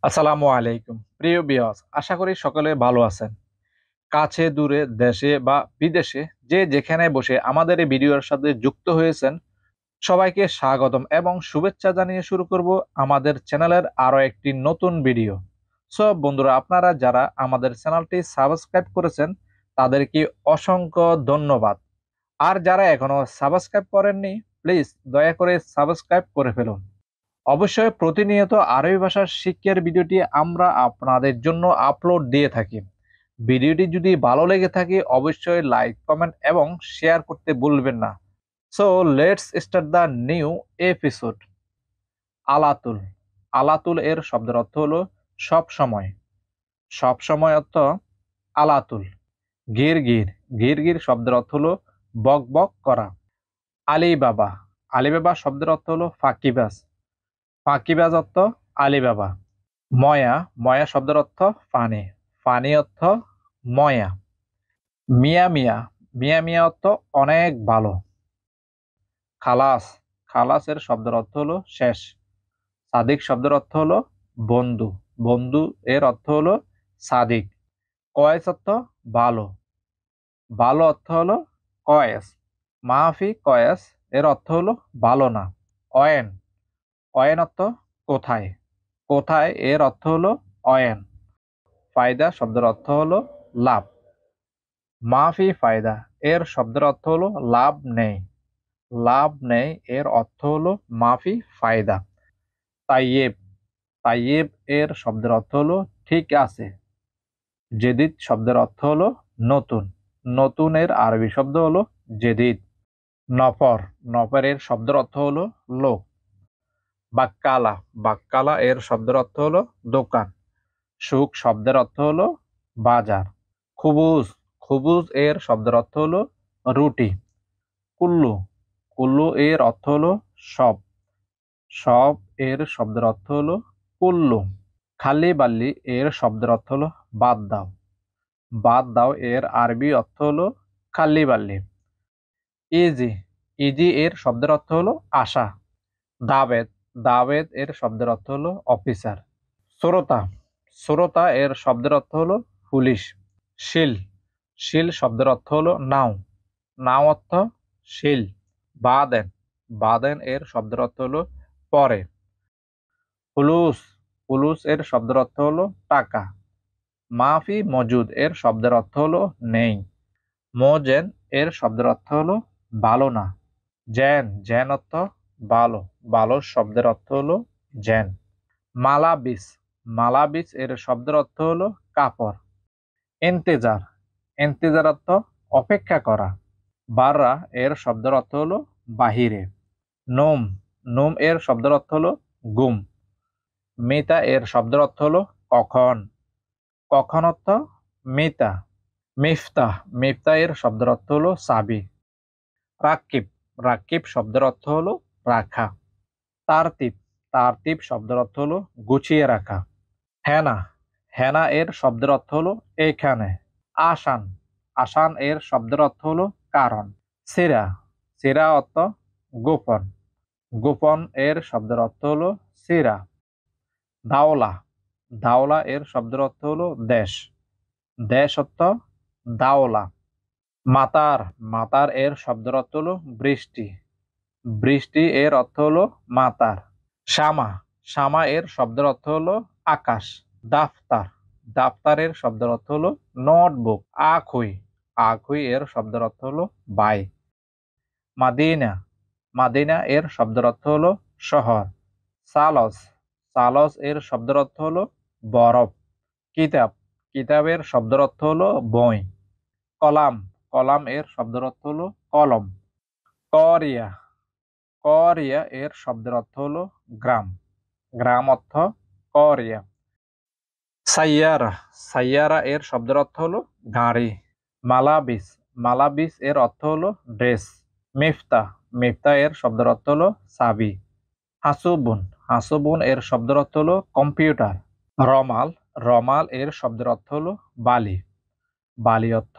আসসালামু আলাইকুম প্রিয় ভিউয়ার্স, আশা করি সকলে ভালো আছেন। কাছে দূরে দেশে বা বিদেশে যে যেখানে বসে আমাদের এই ভিডিওর সাথে যুক্ত হয়েছেন সবাইকে স্বাগতম এবং শুভেচ্ছা জানিয়ে শুরু করব আমাদের চ্যানেলের আরো একটি নতুন ভিডিও। সব বন্ধুরা, আপনারা যারা আমাদের চ্যানেলটি সাবস্ক্রাইব করেছেন তাদেরকে অসংখ্য ধন্যবাদ। আর যারা এখনো সাবস্ক্রাইব করেননি, প্লিজ দয়া করে সাবস্ক্রাইব করে ফেলুন। অবশ্যই প্রতিনিয়ত আরবি ভাষার শিক্ষার ভিডিওটি আমরা আপনাদের জন্য আপলোড দিয়ে থাকি। ভিডিওটি যদি ভালো লেগে থাকে অবশ্যই লাইক, কমেন্ট এবং শেয়ার করতে ভুলবেন না। So let's start the new episode. আলাতুল। আলাতুল এর শব্দের অর্থ হলো সব সময়। সব সময় অর্থ আলাতুল। গির গির। গির গির শব্দের অর্থ হলো বক বক করা। আলিবাবা। আলিবাবা শব্দের অর্থ হলো ফাঁকিবাজ। ফাঁকিবাজ অর্থ আলিবাবা। ময়া। ময়া শব্দের অর্থ ফানি। ফানি অর্থ ময়া। মিয়া মিয়া। মিয়া মিয়া অর্থ অনেক ভালো। খালাস। খালাস এর শব্দের অর্থ হলো শেষ। সাদিক শব্দের অর্থ হলো বন্ধু। বন্ধু এর অর্থ হলো সাদিক। কয়েস অর্থ ভালো। ভালো অর্থ হলো কয়েস। মাফি কয়েস এর অর্থ হলো ভালো না। অয়েন। অয়েন অর্থ কোথায়। কোথায় এর অর্থ হলো অয়েন। ফায়দা শব্দের অর্থ হলো লাভ। মাফি ফায়দা এর শব্দের অর্থ হলো লাভ নেই। লাভ নেই এর অর্থ হলো মাফি ফায়দা। তাইয়েব। তাইয়েব এর শব্দের অর্থ হলো ঠিক আছে। জেদিদ শব্দের অর্থ হলো নতুন। নতুন এর আরবি শব্দ হলো জেদিদ। নফর। নফর এর শব্দের অর্থ হলো লোক। বাক্কালা। বাক্কালা এর শব্দের অর্থ হলো দোকান। সুক শব্দের অর্থ হলো বাজার। খুবুজ। খুবুজ এর শব্দের অর্থ হলো রুটি। কুল্লু। কুল্লু এর অর্থ হলো সব। সব এর শব্দের অর্থ হলো কুল্লু। খালি বাল্লি এর শব্দের অর্থ হলো বাদ দাও। বাদ দাও এর আরবি অর্থ হলো খালি বাল্লি। ইজি। ইজি এর শব্দের অর্থ হলো আশা। দাবেদ। দাবেদ এর শব্দের অর্থ হলো অফিসার। শ্রোতা। শ্রোতা এর শব্দের অর্থ হলো পুলিশ। শিল। শিল শব্দের অর্থ হলো নাও। নাও অর্থ শিল। বাদেন। বাদেন এর শব্দের অর্থ হলো পরে। ফুলুস। ফুলুস এর শব্দের অর্থ হলো টাকা। মাফি মজুদ এর শব্দের অর্থ হলো নেই। মোজেন এর শব্দের অর্থ হলো ভালো না। জেন। জেন অর্থ ভালো। ভালো শব্দের অর্থ হলো জেন। মালাবিস। মালাবিস এর শব্দের অর্থ হলো কাপড়। ইন্তেজার। ইন্তেজার অর্থ অপেক্ষা করা। বাররা এর শব্দের অর্থ হলো বাহিরে। নোম। নোম এর শব্দের অর্থ হলো গুম। মিতা এর শব্দের অর্থ হলো কখন। কখন অর্থ মিতা। মিফতাহ। মিফতা এর শব্দের অর্থ হলো চাবি। রাকিব। রাকিব শব্দের অর্থ হলো রাখা। তারতিব। তারতিব শব্দের অর্থ হলো গুছিয়ে রাখা। হেনা। হেনা এর শব্দের অর্থ হলো এখানে। আসান। আসান এর শব্দের অর্থ হলো কারণ। সিরা। সিরা অর্থ গোপন। গোপন এর শব্দের অর্থ হলো সিরা। দাওলা। দাওলা এর শব্দের অর্থ হলো দেশ। দেশ অর্থ দাওলা। মাতার। মাতার এর শব্দের অর্থ হলো বৃষ্টি। বৃষ্টি এর অর্থ হলো মাতার। শামা। শামা এর শব্দের অর্থ হলো আকাশ। দাফতার। দাফতারের শব্দের অর্থ হলো নোটবুক। আখুই। আখুই এর শব্দের অর্থ হলো বাই। মাদিনা। মাদিনা এর শব্দের অর্থ হলো শহর। সালস। সালস এর শব্দের অর্থ হলো বরফ। কিতাব। কিতাবের শব্দের অর্থ হলো বই। কলাম। কলাম এর শব্দের অর্থ হলো কলম। করিয়া। করিয়া এর শব্দের অর্থ হলো গ্রাম। গ্রাম অর্থ করিয়া। সাইয়ারা। সাইয়ারা এর শব্দের অর্থ হলো গাড়ি। মালাবিস। মালাবিস এর অর্থ হলো ড্রেস। মিফতা। মিফতা এর শব্দের অর্থ হলো চাবি। হাসুবুন। হাসুবুন এর শব্দের অর্থ হলো কম্পিউটার। রমাল। রমাল এর শব্দের অর্থ হলো বালি। বালি অর্থ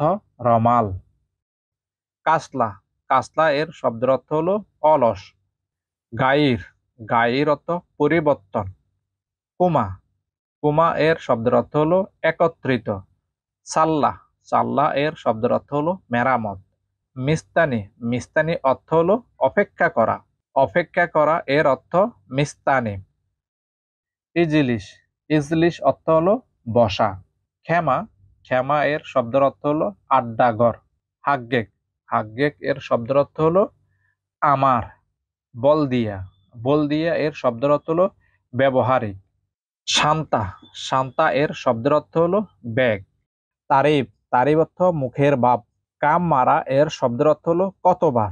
রমাল। কাসলা। কাসলা এর শব্দের অর্থ হলো অলস। গাইর। গাইর অর্থ পরিবর্তন। কুমা। কুমা এর শব্দের অর্থ হলো একত্রিত। সাল্লাহ, সাল্লাহ এর শব্দের অর্থ হলো মেরামত। মিস্তানি, মিস্তানি অর্থ হলো অপেক্ষা করা। অপেক্ষা করা এর অর্থ মিস্তানি। ইজলিস, ইজলিস অর্থ হলো বসা। ক্ষমা, ক্ষমা এর শব্দের অর্থ হলো আড্ডাঘর। হাগ্গেক, হাগ্গেক এর শব্দের অর্থ হলো আমার। বলদিয়া, বলদিয়া এর শব্দের অর্থ হলো ব্যবহারিক। শান্তা, শান্তা এর শব্দের অর্থ হলো ব্যাগ। তারিফ, তারিফ অর্থ মুখের ভাব। কাম মারা এর শব্দের অর্থ হলো কতবার।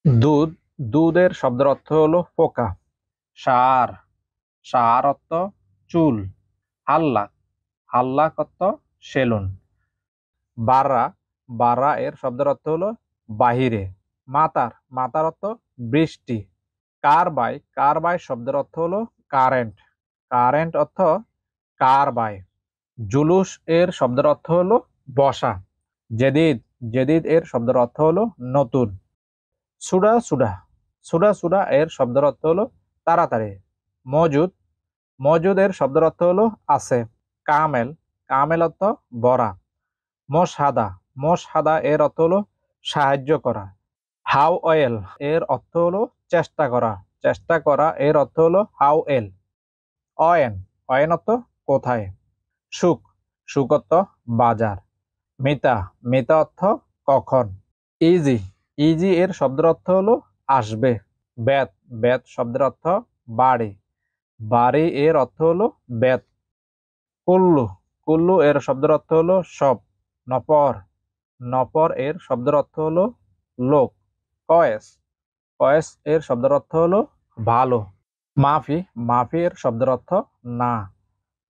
দুধ, দুধের শব্দের অর্থ হলো পোকা। সার, সার অর্থ চুল। হাল্লাক, হাল্লাক অর্থ সেলুন। বাররা, বাররা এর শব্দের অর্থ হলো বাহিরে। মাতার, মাতার অর্থ বৃষ্টি। কারবাই, কারবাই শব্দের অর্থ হলো কারেন্ট। কারেন্ট অর্থ কারবাই। জুলুস এর শব্দের অর্থ হলো বসা। জেদিদ, জেদিদ এর শব্দের অর্থ হলো নতুন। সুডা সুডা, সুডা সুডা এর শব্দের অর্থ হলো তাড়াতাড়ি। মজুদ, মজুদ এর শব্দের অর্থ হলো আছে। কামেল, কামেল অর্থ বরা। মোশহাদা, মোশহাদা এর অর্থ হলো সাহায্য করা। হাউ অয়েল এর অর্থ হলো চেষ্টা করা। চেষ্টা করা এর অর্থ হলো হাউ এল। অয়েন, অয়েন অর্থ কোথায়। সুখ, সুখ অর্থ বাজার। মিতা, মিতা অর্থ কখন। ইজি, ইজি এর শব্দের অর্থ হলো আসবে। বেত, বেত শব্দের অর্থ বাড়ি। বাড়ি এর অর্থ হলো বেত। কুল্লু, কুল্লু এর শব্দের অর্থ হলো সব। নপর, নপর এর শব্দের অর্থ হলো লোক। কয়েস, কয়েস এর শব্দের অর্থ হলো ভালো। মাফি, মাফি এর শব্দের অর্থ না।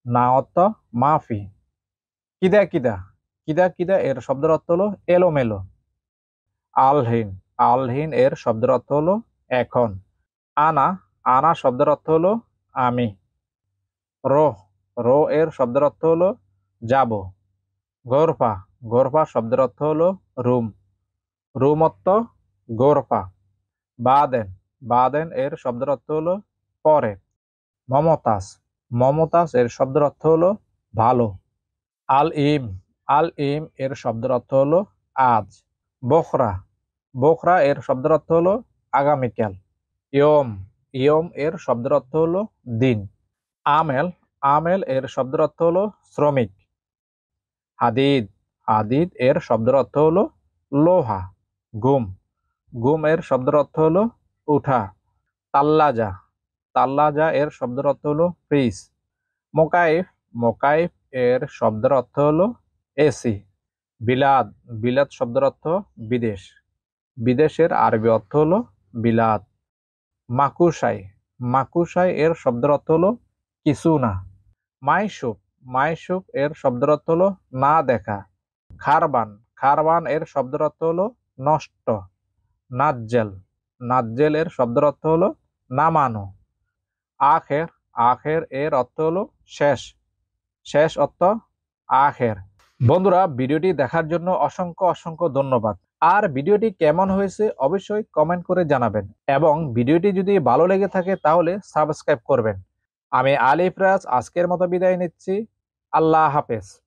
না অর্থ মাফি। কিদা কিদা, কিদা কিদা এর শব্দের অর্থ হলো এলোমেলো। আলহীন, আলহীন এর শব্দের অর্থ হলো এখন। আনা, আনা শব্দের অর্থ হলো আমি। রো, রো এর শব্দের অর্থ হলো যাব। গোরফা, গোরফা শব্দের অর্থ হলো রুম। রুম অর্থ গোরফা। বাদেন, বাদেন এর শব্দের অর্থ হলো পরে। মমতাজ, মমতাজ এর শব্দের অর্থ হলো ভালো। আল ইম, আল ইম এর শব্দের অর্থ হলো আজ। বখরা, বখরা এর শব্দের অর্থ হলো আগামীকাল। ইয়ম, ইয়ম এর শব্দের অর্থ হলো দিন। আমেল, আমেল এর শব্দের অর্থ হলো শ্রমিক। হাদিদ, হাদিদ এর শব্দের অর্থ হলো লোহা। গুম, গুম এর শব্দের অর্থ হলো উঠা। তাল্লাজা, তাল্লাজা এর শব্দের অর্থ হলো ফ্রিজ। মোকাইফ, মোকাইফ এর শব্দের অর্থ হলো এসি। বিলাদ, বিলাদ শব্দের অর্থ বিদেশ। বিদেশের আরবি অর্থ হলো বিলাদ। মাকুসাই, মাকুসাই এর শব্দের অর্থ হলো কিছু না। মাইশুপ, মাইশুপ এর শব্দের অর্থ হলো না দেখা। খারবান, খারবান এর শব্দের অর্থ হলো নষ্ট। নাজ্জেল, নাজ্জেল এর শব্দের অর্থ হলো নামানো। আখের, আখের এর অর্থ হলো শেষ। শেষ অর্থ আখের। বন্ধুরা, ভিডিওটি দেখার জন্য অসংখ্য অসংখ্য ধন্যবাদ। আর ভিডিওটি কেমন হয়েছে অবশ্যই কমেন্ট করে জানাবেন এবং ভিডিওটি যদি ভালো লেগে থাকে তাহলে সাবস্ক্রাইব করবেন। আমি আলিফ রাজ আজকের মতো বিদায় নিচ্ছি। আল্লাহ হাফেজ।